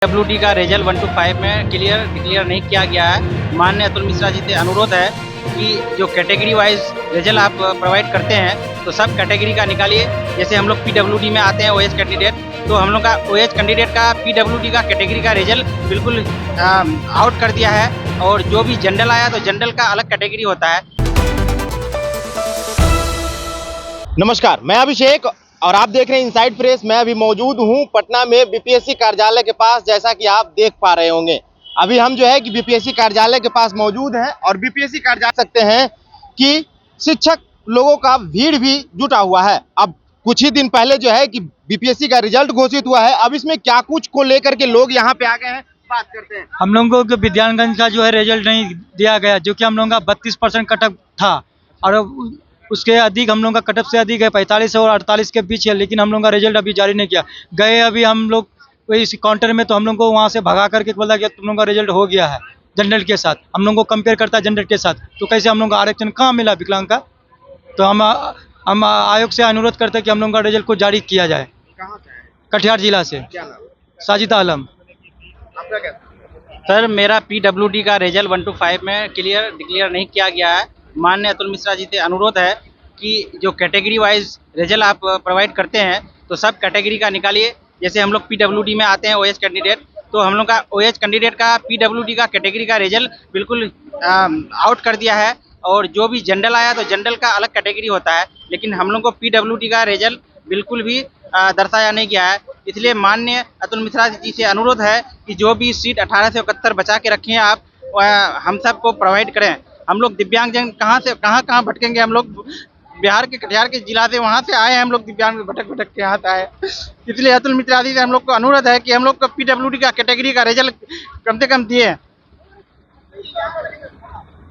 WD का result 1 to 5 में declare नहीं किया गया है। माननीय अतुल मिश्रा जी से अनुरोध है कि जो कैटेगरी वाइज रिजल्ट आप प्रोवाइड करते हैं तो सब कैटेगरी का निकालिए। जैसे हम लोग पीडब्ल्यूडी में आते हैं ओएच कैंडिडेट, तो हम लोग का ओएच कैंडिडेट का पीडब्ल्यूडी का कैटेगरी का रिजल्ट बिल्कुल आउट कर दिया है, और जो भी जनरल आया तो जनरल का अलग कैटेगरी होता है। नमस्कार, मैं अभिषेक और आप देख रहे हैं इनसाइड प्रेस। मैं अभी मौजूद हूं पटना में बीपीएससी कार्यालय के पास, जैसा कि आप देख पा रहे होंगे। अभी हम जो है कि बीपीएससी कार्यालय के पास मौजूद हैं और बीपीएससी कार्यालय सकते हैं कि शिक्षक लोगों का भीड़ भी जुटा हुआ है। अब कुछ ही दिन पहले जो है कि बीपीएससी का रिजल्ट घोषित हुआ है। अब इसमें क्या कुछ को लेकर के लोग यहाँ पे आ गए हैं, बात करते हैं। हम लोगों को विज्ञानगंज का जो है रिजल्ट नहीं दिया गया, जो कि हम लोगों का 32% कटअप था, और उसके अधिक हम लोगों का कटअप से अधिक है, 45 और 48 के बीच है, लेकिन हम लोगों का रिजल्ट अभी जारी नहीं किया गए। अभी हम लोग इस काउंटर में, तो हम लोग को वहाँ से भगा करके बोला गया तुम लोगों का रिजल्ट हो गया है जनरल के साथ। हम लोगों को कंपेयर करता है जनरल के साथ, तो कैसे हम लोगों का आरक्षण कहाँ मिला विकलांग का। तो हम आयोग से अनुरोध करते हैं कि हम लोगों का रिजल्ट को जारी किया जाए। कहाँ से हैं? कटिहार जिला से साजिदा आलम। आपका क्या? सर, मेरा पीडब्ल्यूडी का रिजल्ट 1 to 5 में डिक्लेयर नहीं किया गया है। माननीय अतुल मिश्रा जी से अनुरोध है कि जो कैटेगरी वाइज रिजल्ट आप प्रोवाइड करते हैं तो सब कैटेगरी का निकालिए। जैसे हम लोग पीडब्ल्यूडी में आते हैं ओएच कैंडिडेट, तो हम लोग का ओएच कैंडिडेट का पीडब्ल्यूडी का कैटेगरी का रिजल्ट बिल्कुल आउट कर दिया है, और जो भी जनरल आया तो जनरल का अलग कैटेगरी होता है। लेकिन हम लोग को पीडब्ल्यूडी का रिजल्ट बिल्कुल भी दर्शाया नहीं गया है। इसलिए माननीय अतुल मिश्रा जी से अनुरोध है कि जो भी सीट 18 से 71 बचा के रखें आप, हम सबको प्रोवाइड करें। हम लोग दिव्यांगजन कहाँ भटकेंगे। हम लोग बिहार के कटिहार के जिला से वहाँ से आए हैं, हम लोग दिव्यांग भटक के यहाँ से आए। इसलिए अतुल मिश्रा जी से हम लोग को अनुरोध है कि हम लोग को पीडब्ल्यूडी का कैटेगरी का रिजल्ट कम से कम दिए।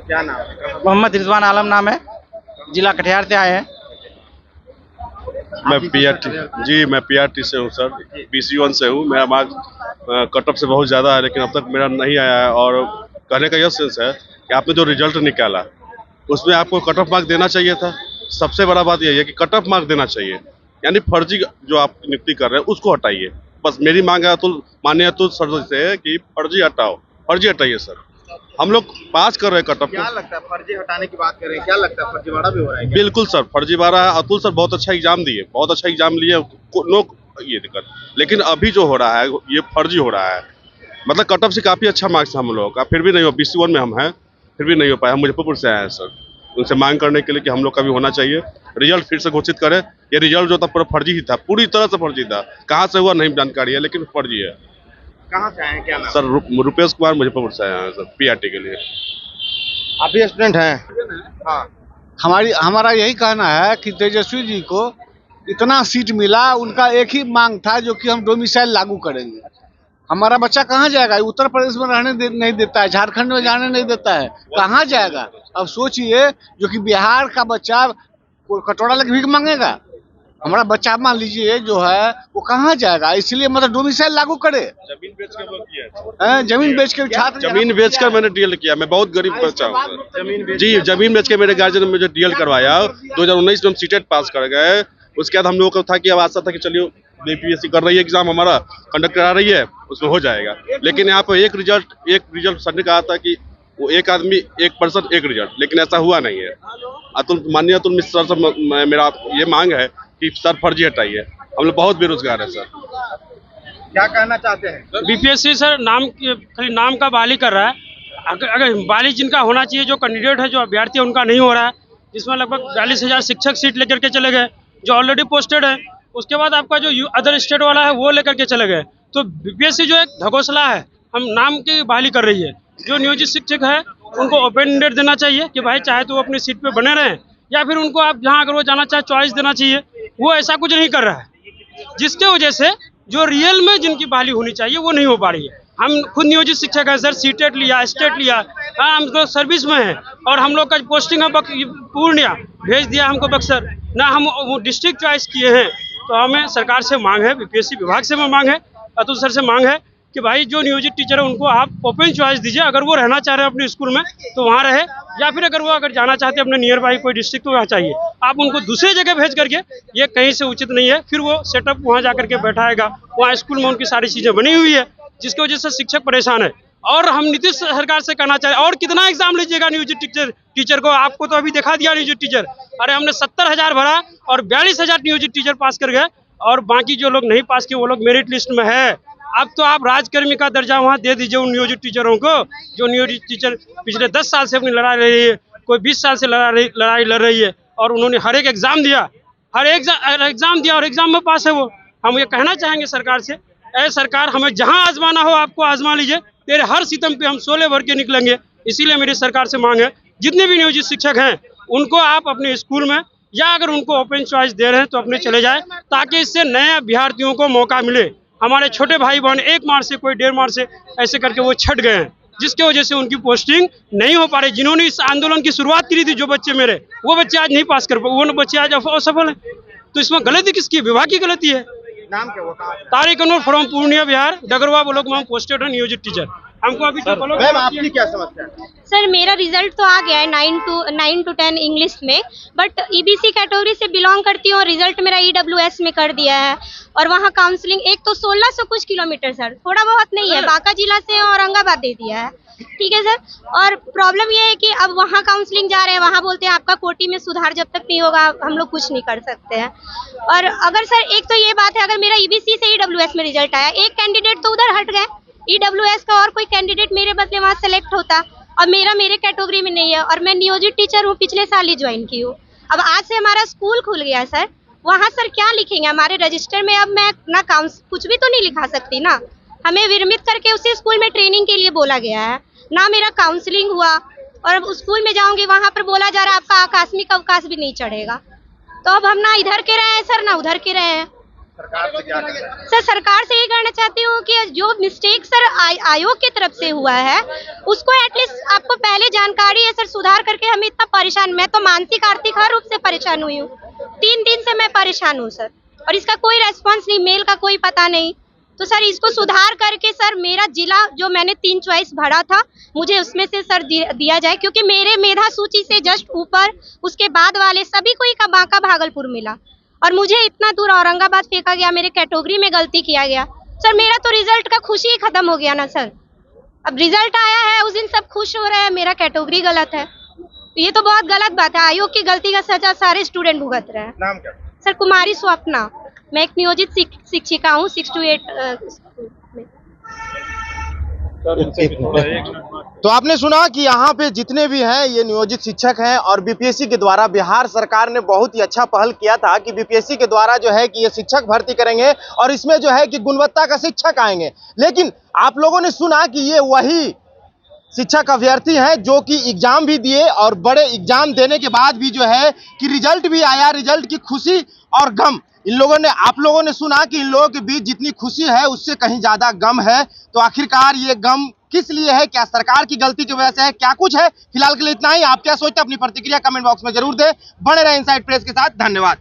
क्या नाम है? मोहम्मद रिजवान आलम नाम है, जिला कटिहार से आए हैं। मैं पीआरटी से हूँ सर, BC1 से हूँ। मेरा मार्क्स कटअप से बहुत ज़्यादा है, लेकिन अब तक मेरा नहीं आया है। और कहने का यह सेंस है कि आपने जो रिजल्ट निकाला उसमें आपको कटअप मार्क देना चाहिए था। सबसे बड़ा बात यही है कि कटअप मार्क देना चाहिए, यानी फर्जी जो आप नियुक्ति कर रहे हैं उसको हटाइए। बस मेरी मांग है माननीय अतुल सर से कि फर्जी हटाओ, फर्जी हटाइए सर। हम लोग पास कर रहे हैं कटअप। क्या लगता है फर्जी हटाने की बात कर रहे हैं? क्या लगता है फर्जीवाड़ा भी हो रहा है? बिल्कुल सर, फर्जीवाड़ा है। अतुल सर बहुत अच्छा एग्जाम दिए, बहुत अच्छा एग्जाम लिए, नो ये दिक्कत। लेकिन अभी जो हो रहा है ये फर्जी हो रहा है। मतलब कटअप से काफ़ी अच्छा मार्क्स हम लोग का, फिर भी नहीं हो। BC1 में हम हैं, फिर भी नहीं हो पाया। हम मुजफ्फरपुर से आए हैं सर, उनसे मांग करने के लिए कि हम लोग का भी होना चाहिए। रिजल्ट फिर से घोषित करें। ये रिजल्ट जो था पूरा फर्जी ही था, पूरी तरह से फर्जी था। कहाँ से हुआ नहीं जानकारी है, लेकिन फर्जी है। कहाँ से आए हैं? क्या नाम? सर रुपेश कुमार, मुजफ्फरपुर से आए हैं सर, पीआरटी के लिए। आप भी स्टूडेंट हैं? हाँ। हमारा यही कहना है कि तेजस्वी जी को इतना सीट मिला, उनका एक ही मांग था जो कि हम डोमिसाइल लागू करेंगे। हमारा बच्चा कहाँ जाएगा? उत्तर प्रदेश में नहीं देता है, झारखंड में जाने नहीं देता है, कहाँ जाएगा? अब सोचिए, जो कि बिहार का बच्चा कटोरा लेके भीख मांगेगा, हमारा बच्चा मान लीजिए जो है वो कहाँ जाएगा? इसलिए मतलब डोमिसाइल लागू करे। जमीन बेच कर किया, जमीन बेच कर छात्र, जमीन बेचकर मैंने डीएल किया। मैं बहुत गरीब बच्चा हूँ जी। जमीन बेच के मेरे गार्जियन ने मुझे डीएल करवाया। 2019 में हम सीटेट पास कर गए। उसके बाद हम लोगों को था कि अब आशा था कि चलिए बीपीएससी कर रही है एग्जाम, हमारा कंडक्ट करा रही है, उसमें हो जाएगा। लेकिन यहाँ पर एक रिजल्ट सर ने कहा था कि वो एक आदमी 1% एक रिजल्ट, लेकिन ऐसा हुआ नहीं है। माननीय अतुल मिश्रा से मेरा ये मांग है कि सर फर्जी हटाइए। हम लोग बहुत बेरोजगार है सर। क्या कहना चाहते हैं? बीपीएससी सर खाली नाम का बहाली कर रहा है। अगर बहाली जिनका होना चाहिए, जो कैंडिडेट है, जो अभ्यर्थी है, उनका नहीं हो रहा है। जिसमें लगभग 42,000 शिक्षक सीट लेकर के चले गए जो ऑलरेडी पोस्टेड है। उसके बाद आपका जो अदर स्टेट वाला है वो लेकर के चले गए। तो बीपीएससी जो एक ढकोसला है, हम नाम की बहाली कर रही है। जो नियोजित शिक्षक है उनको ओपन डेट देना चाहिए कि भाई चाहे तो वो अपनी सीट पे बने रहें, या फिर उनको आप जहाँ अगर वो जाना चाहे चॉइस देना चाहिए। वो ऐसा कुछ नहीं कर रहा है, जिसके वजह से जो रियल में जिनकी बहाली होनी चाहिए वो नहीं हो पा रही है। हम खुद नियोजित शिक्षक हैं सर, सीटेट लिया, स्टेट लिया, हाँ हम लोग सर्विस में हैं, और हम लोग का पोस्टिंग है पूर्णिया, भेज दिया हमको बक्सर ना, हम वो डिस्ट्रिक्ट चॉइस किए हैं। तो हमें सरकार से मांग है, बीपीएससी विभाग से मांग है, अतुल सर से मांग है कि भाई जो नियोजित टीचर है उनको आप ओपन चॉइस दीजिए। अगर वो रहना चाह रहे हैं अपने स्कूल में तो वहाँ रहे, या फिर अगर जाना चाहते हैं अपने नियर बाई कोई डिस्ट्रिक्ट तो वहाँ चाहिए। आप उनको दूसरी जगह भेज करके, ये कहीं से उचित नहीं है। फिर वो सेटअप वहाँ जा करके बैठाएगा, वहाँ स्कूल में उनकी सारी चीज़ें बनी हुई है, जिसकी वजह से शिक्षक परेशान है। और हम नीतीश सरकार से कहना चाहें, और कितना एग्जाम लीजिएगा नियोजित टीचर को? आपको तो अभी दिखा दिया नियोजित टीचर। अरे हमने 70,000 भरा और 42,000 नियोजित टीचर पास कर गए, और बाकी जो लोग नहीं पास किए वो लोग मेरिट लिस्ट में है। अब तो आप राजकर्मी का दर्जा वहाँ दे दीजिए उन नियोजित टीचरों को, जो नियोजित टीचर पिछले 10 साल से अपनी लड़ाई लड़ रही है, कोई 20 साल से लड़ाई लड़ रही है, और उन्होंने हर एक एग्जाम दिया, हर एग्जाम दिया और एग्जाम में पास है वो। हम ये कहना चाहेंगे सरकार से, ऐ सरकार, हमें जहां आजमाना हो आपको आजमा लीजिए, तेरे हर सितम पे हम 16 भर के निकलेंगे। इसीलिए मेरी सरकार से मांग है, जितने भी नियोजित शिक्षक हैं उनको आप अपने स्कूल में, या अगर उनको ओपन चॉइस दे रहे हैं तो अपने चले जाए, ताकि इससे नए अभ्यर्थियों को मौका मिले। हमारे छोटे भाई बहन 1 मार्च से, कोई 1.5 मार्च से ऐसे करके वो छट गए हैं, जिसकी वजह से उनकी पोस्टिंग नहीं हो पा रही। जिन्होंने इस आंदोलन की शुरुआत की थी, जो बच्चे मेरे, वो बच्चे आज नहीं पास कर पाए, वो बच्चे आज असफल हैं। तो इसमें गलती किसकी है? विभाग की गलती है। नाम क्या हुआ? तारिक अनवर फ्रॉम पूर्णिया बिहार, डगरवा ब्लॉक में हम पोस्टेड है नियोजित टीचर। हमको अभी तक मैम आपकी क्या समस्या है? सर मेरा रिजल्ट तो आ गया है 9 to 10 इंग्लिश में, बट ईबीसी कैटेगरी से बिलोंग करती हूँ और रिजल्ट मेरा ईडब्ल्यूएस में कर दिया है। और वहाँ काउंसलिंग एक तो 1600 कुछ किलोमीटर, सर थोड़ा बहुत नहीं है, बांका जिला से औरंगाबाद दे दिया है, ठीक है सर। और प्रॉब्लम ये है कि अब वहाँ काउंसलिंग जा रहे हैं, वहाँ बोलते हैं आपका कोटी में सुधार जब तक नहीं होगा हम लोग कुछ नहीं कर सकते हैं। और अगर सर एक तो ये बात है, अगर मेरा ईबीसी से ईडब्ल्यूएस में रिजल्ट आया, एक कैंडिडेट तो उधर हट गए, ईडब्ल्यूएस का और कोई कैंडिडेट मेरे बदले वहाँ सेलेक्ट होता, और मेरा मेरे कैटेगरी में नहीं है, और मैं नियोजित टीचर हूँ, पिछले साल ही ज्वाइन की हूँ। अब आज से हमारा स्कूल खुल गया है सर, वहाँ सर क्या लिखेंगे हमारे रजिस्टर में? अब मैं ना कुछ भी तो नहीं लिखा सकती ना, हमें विरमित करके उसी स्कूल में ट्रेनिंग के लिए बोला गया है, ना मेरा काउंसलिंग हुआ। और अब स्कूल में जाऊंगी, वहाँ पर बोला जा रहा है आपका आकस्मिक अवकाश भी नहीं चढ़ेगा। तो अब हम ना इधर के रहे हैं सर, ना उधर के रहे हैं। सरकार से क्या कहना है? सर सरकार से ये कहना चाहती हूँ कि जो मिस्टेक सर आयोग की तरफ से हुआ है, उसको एटलीस्ट आपको पहले जानकारी है सर, सुधार करके हमें इतना परेशान, मैं तो मानसिक आर्थिक हर रूप से परेशान हुई हूँ, 3 दिन से मैं परेशान हूँ सर, और इसका कोई रेस्पॉन्स नहीं, मेल का कोई पता नहीं। तो सर इसको सुधार करके सर मेरा जिला जो मैंने 3 चॉइस भरा था, मुझे उसमें से सर दिया जाए, क्योंकि मेरे मेधा सूची से जस्ट ऊपर उसके बाद वाले सभी को ही का बांका भागलपुर मिला, और मुझे इतना दूर औरंगाबाद फेंका गया, मेरे कैटेगरी में गलती किया गया। सर मेरा तो रिजल्ट का खुशी ही खत्म हो गया ना सर। अब रिजल्ट आया है, उस दिन सब खुश हो रहे हैं, मेरा कैटेगरी गलत है, ये तो बहुत गलत बात है। आयोग की गलती का सजा सारे स्टूडेंट भुगत रहे हैं। नाम क्या? सर कुमारी स्वप्ना, मैं एक नियोजित शिक्षिका हूँ 6 to 8 में। तो आपने सुना कि यहाँ पे जितने भी हैं ये नियोजित शिक्षक हैं, और बीपीएससी के द्वारा बिहार सरकार ने बहुत ही अच्छा पहल किया था कि बीपीएससी के द्वारा जो है कि ये शिक्षक भर्ती करेंगे और इसमें जो है कि गुणवत्ता का शिक्षक आएंगे। लेकिन आप लोगों ने सुना कि ये वही शिक्षक अभ्यर्थी हैं जो कि एग्जाम भी दिए, और बड़े एग्जाम देने के बाद भी जो है कि रिजल्ट भी आया, रिजल्ट की खुशी और गम इन लोगों ने, आप लोगों ने सुना कि इन लोगों के बीच जितनी खुशी है उससे कहीं ज्यादा गम है। तो आखिरकार ये गम किस लिए है? क्या सरकार की गलती की वजह से है? क्या कुछ है? फिलहाल के लिए इतना ही। आप क्या सोचते हैं? अपनी प्रतिक्रिया कमेंट बॉक्स में जरूर दें। बने रहे इनसाइड प्रेस के साथ। धन्यवाद।